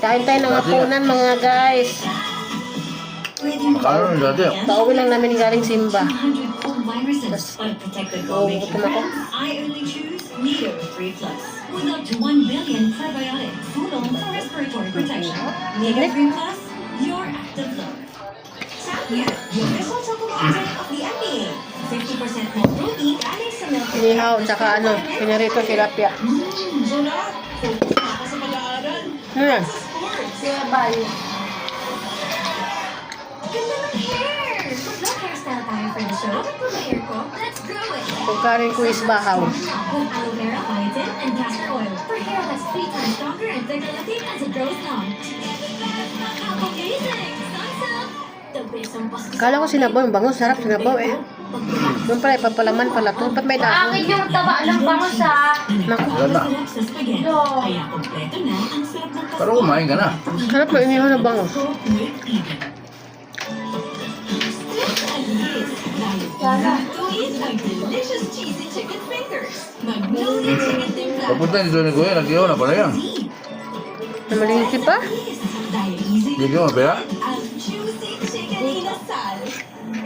Kain tayo ng hapunan mga guys. Makano na dati. Pauwi lang namin galing Simba. Viruses, but protected while making gutom ako. sense, I only choose Neo 3 Plus. With up to 1 billion probiotics, food on for respiratory protection. Neo 3 Plus, your active look. Champion, the official chocolate of the NBA. 50% more protein galing sa milk. Inihaw, tsaka ano, pinarito tilapia. Sarap! Para sa pag-aaral. Ano yan? Ganda ng hair! Mag-long hairstyle tayo for the show. Kung hair ko, let's grow it! Kung karin ko is bahaw. With aloe vera, biotin, and castor oil for hair that's 3 times stronger and thicker looking as it grows long. Amazing! Sunsilk! The best ang pasto. Kala ko sinabaw, yung bango, sarap sinabaw eh. Yung pala, ipapalaman pala to. Ba't may dahon? Bakit yung taba ng bangus ha? Naku, Wala na. Sa spaghetti. Kaya kompleto na ang sarap ng Pero kumain ka na. sarap na inihaw na bango. Delicious cheesy chicken fingers. Magnolia chicken timpla. Papunta dito ni Kuya, nag-ihaw na pala yan. Namalingki pa? Dahil easy Nag-ihaw na pala? ang juicy chicken inasal.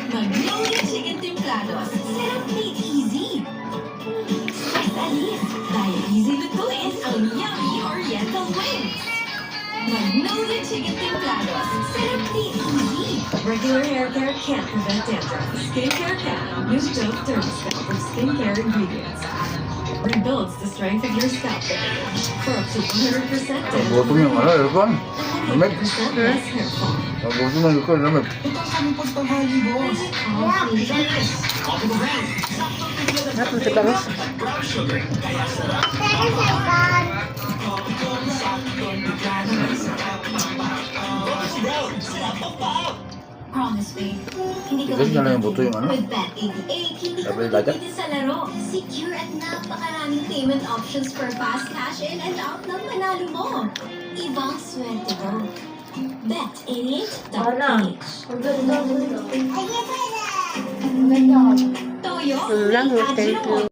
Magnolia chicken templados. Sarap made easy. Mas alis. Dahil easy lutuin ang yummy oriental wings. Magnolia chicken templados. Sarap made easy. Regular hair care can't prevent dandruff. Skincare can. New Dove Thermostat with skincare ingredients. Rebuilds the strength of your scalp barrier for up to 100% Gutom yung ano, Irfan. Lamig. 100% less hair fall. Gutom yung Irfan, lamig. Sarap na si bango. Promise me, hindi ka Ganyan lang yung buto yung ano? With Bet88, hindi ka Sabi dagat? mapipili sa laro. Secure at napakaraming payment options for fast cash in and out ng manalo mo. Ibang swerte mo. Bet88.ph Toyo Lang, at thank you.